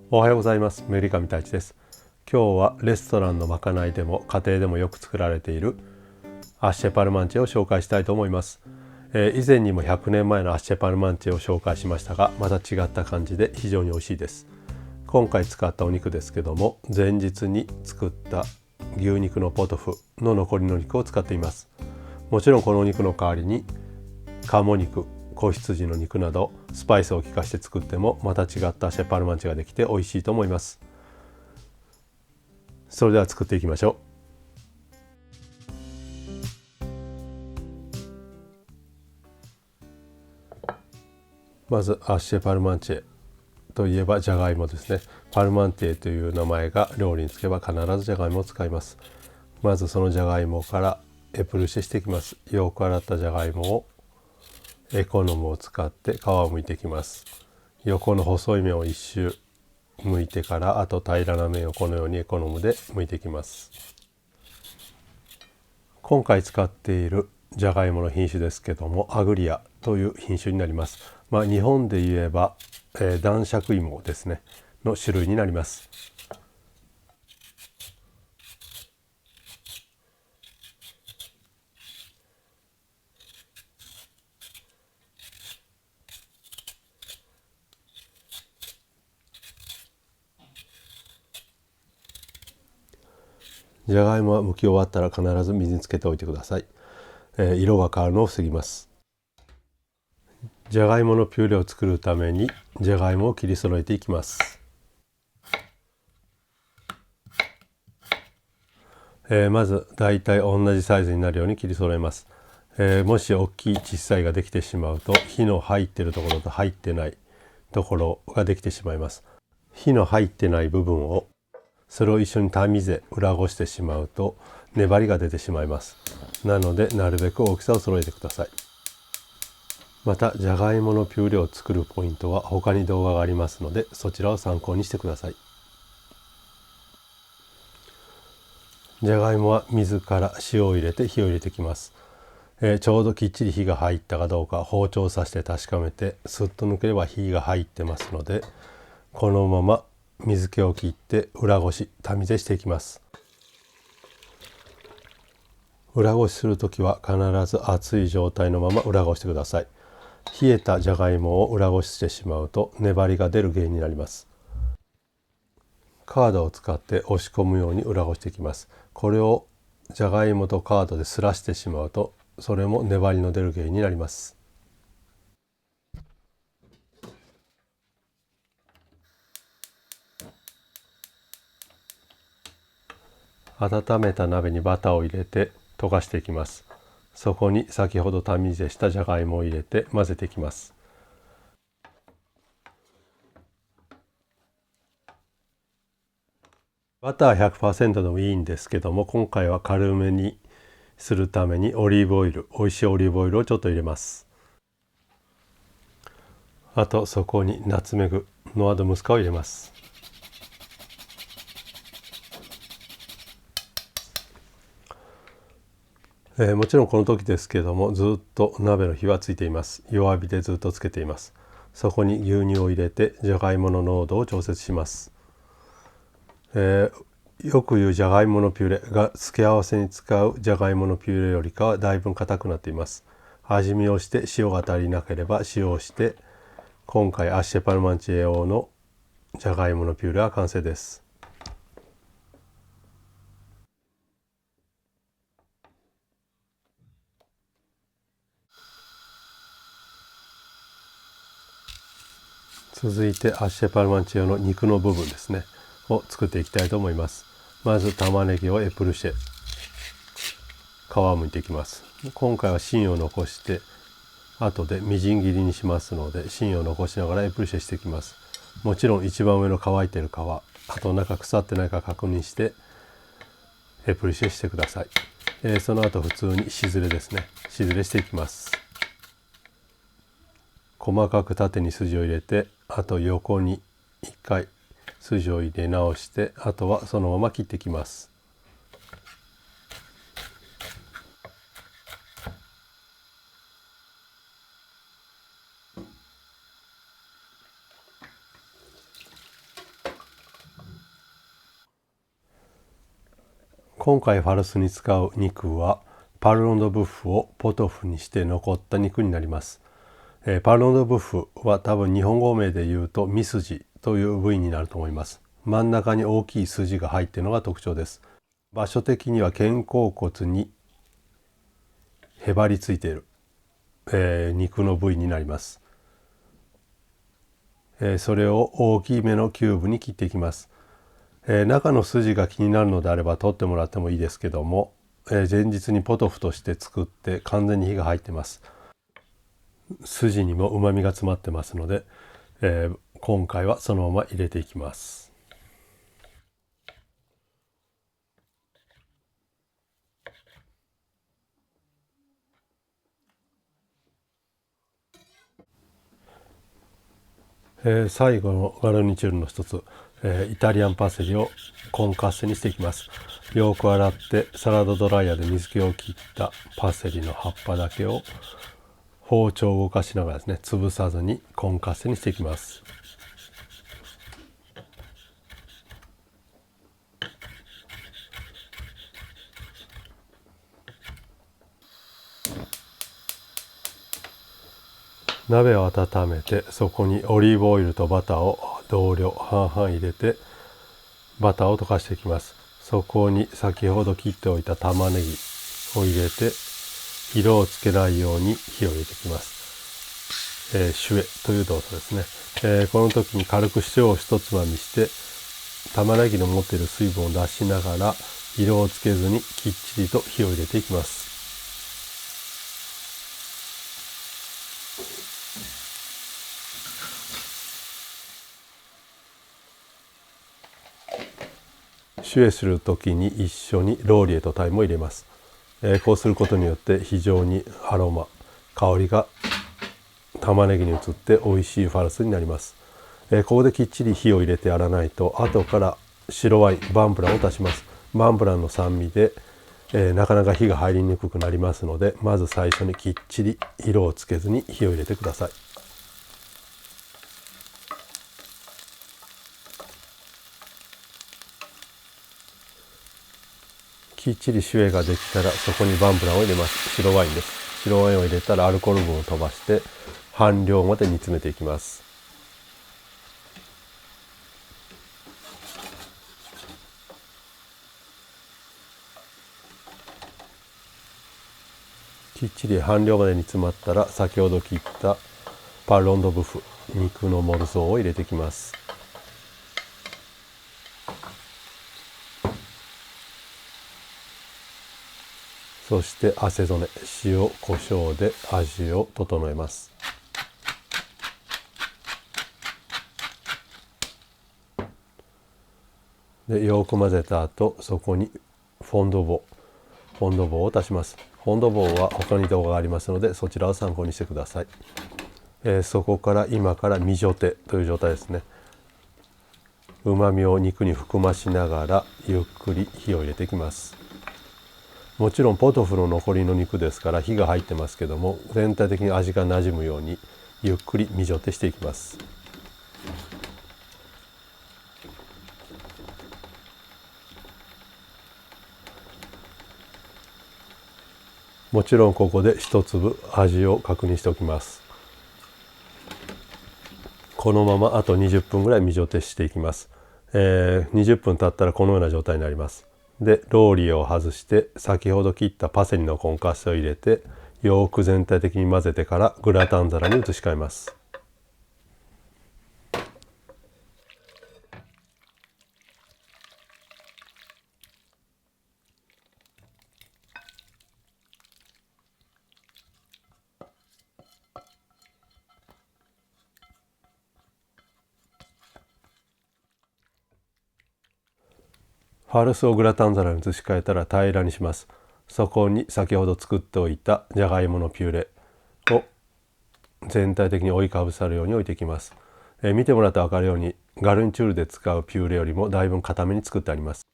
おはようございます。メリカミ太一です。今日はレストランのまかないでも家庭でもよく作られているアッシェパルマンチェを紹介したいと思います。以前にも100年前のアッシェパルマンチェを紹介しましたが、また違った感じで非常に美味しいです。今回使ったお肉ですけども、前日に作った牛肉のポトフの残りの肉を使っています。もちろんこのお肉の代わりに鴨肉、子羊の肉などスパイスを効かして作ってもまた違ったシェパルマンチができて美味しいと思います。それでは作っていきましょう。まずアッシェパルマンチェといえばじゃがいもですね。パルマンティエという名前が料理につけば必ずじゃがいもを使います。まずそのじゃがいもからエプルシェしていきます。よく洗ったじゃがいもをエコノムを使って皮を剥いていきます。横の細い面を一周剥いてから、あと平らな面をこのようにエコノムで剥いていきます。今回使っているじゃがいもの品種ですけども、アグリアという品種になります。日本で言えば、男爵芋ですねの種類になります。じゃがいもは剥き終わったら必ず水につけておいてください。色が変わるのを防ぎます。じゃがいものピューレを作るためにじゃがいもを切り揃えていきます。まずだいたい同じサイズになるように切り揃えます。もし大きい小さいができてしまうと、火の入っているところと入ってないところができてしまいます。火の入ってない部分をそれを一緒にタミゼ裏ごしてしまうと粘りが出てしまいます。なのでなるべく大きさを揃えてください。またじゃがいものピューレを作るポイントは他に動画がありますので、そちらを参考にしてください。じゃがいもは水から塩を入れて火を入れていきます。ちょうどきっちり火が入ったかどうか包丁を刺して確かめて、スッと抜ければ火が入ってますので、このまま水気を切って裏ごしタミゼしていきます。裏ごしするときは必ず熱い状態のまま裏ごしてください。冷えたじゃがいもを裏ごししてしまうと粘りが出る原因になります。カードを使って押し込むように裏ごしていきます。これをじゃがいもとカードですらしてしまうと、それも粘りの出る原因になります。温めた鍋にバターを入れて溶かしていきます。そこに先ほどタミゼしたじゃがいもを入れて混ぜていきます。バター 100% でもいいんですけども、今回は軽めにするためにオリーブオイル、美味しいオリーブオイルをちょっと入れます。あとそこにナツメグ、ノアドムスカを入れます。もちろんこの時ですけども、ずっと鍋の火はついています。弱火でずっとつけています。そこに牛乳を入れてじゃがいもの濃度を調節します。よく言うじゃがいものピューレが付け合わせに使うじゃがいものピューレよりかはだいぶ硬くなっています。味見をして塩が足りなければ塩をして、今回アッシェパルマンチェ用のじゃがいものピューレは完成です。続いてアッシェパルマンチェ用の肉の部分ですねを作っていきたいと思います。まず玉ねぎをエプルシェ、皮を剥いていきます。今回は芯を残して後でみじん切りにしますので、芯を残しながらエプルシェしていきます。もちろん一番上の乾いている皮、あと中腐ってないか確認してエプルシェしてください。その後普通にしずれですね、しずれしていきます。細かく縦に筋を入れて、あと横に1回筋を入れ直して、あとはそのまま切っていきます。今回ファルスに使う肉はパルロンドブッフをポトフにして残った肉になります。パルロンドブッフは多分日本語名で言うとミスジという部位になると思います。真ん中に大きい筋が入っているのが特徴です。場所的には肩甲骨にへばりついている、肉の部位になります。それを大きめのキューブに切っていきます。中の筋が気になるのであれば取ってもらってもいいですけども、前日にポトフとして作って完全に火が入ってます。筋にもうまみが詰まってますので、今回はそのまま入れていきます。最後のガルニチュールの一つ、イタリアンパセリをコンカッセにしていきます。よく洗ってサラダドライヤーで水気を切ったパセリの葉っぱだけを包丁を動かしながらですね、潰さずにコンカッセにしていきます。鍋を温めて、そこにオリーブオイルとバターを同量半々入れてバターを溶かしていきます。そこに先ほど切っておいた玉ねぎを入れて色をつけないように火を入れていきます。シュエという動作ですね。この時に軽く塩を一つまみして玉ねぎの持っている水分を出しながら色をつけずにきっちりと火を入れていきます。シュエする時に一緒にローリエとタイムを入れます。こうすることによって非常にアロマ、香りが玉ねぎに移って美味しいファルスになります。ここできっちり火を入れてやらないと後から白ワインバンブランを足します。バンブランの酸味で、なかなか火が入りにくくなりますので、まず最初にきっちり色をつけずに火を入れてください。きっちりシュエができたらそこにバンブランを入れます。白ワインです。白ワインを入れたらアルコール分を飛ばして半量まで煮詰めていきます。きっちり半量まで煮詰まったら先ほど切ったパルロンドブフ肉のモルゾーを入れていきます。そして汗染め、塩、胡椒で味を整えます。でよく混ぜた後、そこにフォンドボーを足します。フォンドボーは他に動画がありますので、そちらを参考にしてください。そこから今からミジョテという状態ですね。うまみを肉に含ましながらゆっくり火を入れていきます。もちろんポトフの残りの肉ですから火が入ってますけども、全体的に味がなじむようにゆっくりミジョテしていきます。もちろんここで一粒味を確認しておきます。このままあと20分ぐらいミジョテしていきます。20分経ったらこのような状態になります。でローリエを外して先ほど切ったパセリのコンカッセを入れてよく全体的に混ぜてからグラタン皿に移し替えます。ファルスをグラタン皿に移し替えたら平らにします。そこに先ほど作っておいたじゃがいものピューレを全体的に覆いかぶさるように置いていきます。見てもらって分かるようにガルニチュールで使うピューレよりもだいぶ固めに作ってあります。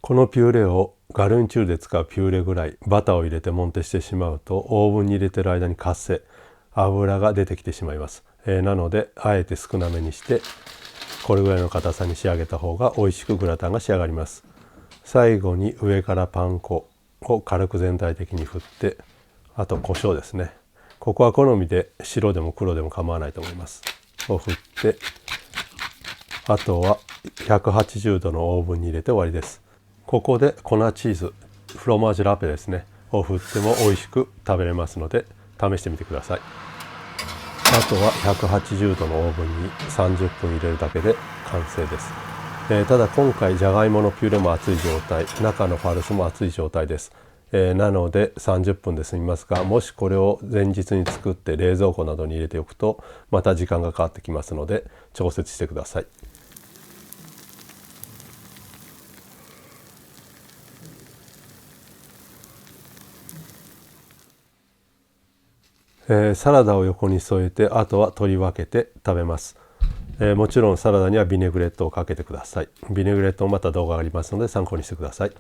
このピューレをガルニチュールで使うピューレぐらいバターを入れてモンテしてしまうとオーブンに入れてる間に活性油が出てきてしまいます。なのであえて少なめにしてこれぐらいの硬さに仕上げた方が美味しくグラタンが仕上がります。最後に上からパン粉を軽く全体的に振って、あと胡椒ですね。ここは好みで白でも黒でも構わないと思います。を振って、あとは180度のオーブンに入れて終わりです。ここで粉チーズ、フロマージュラペですねを振っても美味しく食べれますので試してみてください。あとは180度のオーブンに30分入れるだけで完成です。ただ今回じゃがいものピューレも熱い状態、中のファルスも熱い状態です。なので30分で済みますが、もしこれを前日に作って冷蔵庫などに入れておくとまた時間がかかってきますので調節してください。サラダを横に添えて、あとは取り分けて食べます。もちろんサラダにはビネグレットをかけてください。ビネグレットもまた動画がありますので参考にしてください。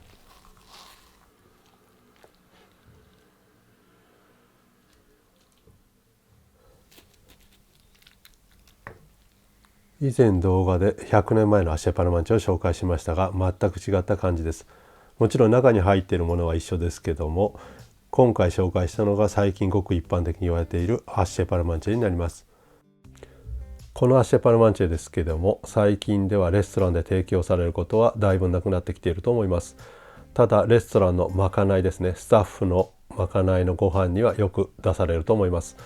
以前動画で100年前のアッシェパルマンチェを紹介しましたが、全く違った感じです。もちろん中に入っているものは一緒ですけども、今回紹介したのが最近ごく一般的に言われているアッシェパルマンチェになります。このアッシェパルマンチェですけども、最近ではレストランで提供されることはだいぶなくなってきていると思います。ただレストランのまかないですね、スタッフのまかないのご飯にはよく出されると思います。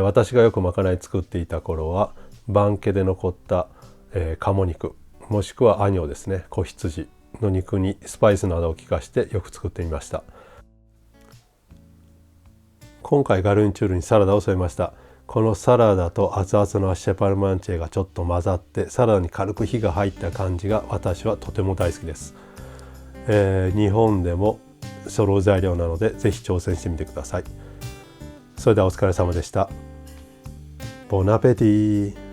私がよくまかない作っていた頃は番家で残った、鴨肉もしくはアニョですね、子羊の肉にスパイスなどを効かしてよく作ってみました。今回ガルニチュールにサラダを添えました。このサラダと熱々のアッシェパルマンチェがちょっと混ざってサラダに軽く火が入った感じが私はとても大好きです。日本でも揃う材料なのでぜひ挑戦してみてください。それではお疲れ様でした。ボナペティ。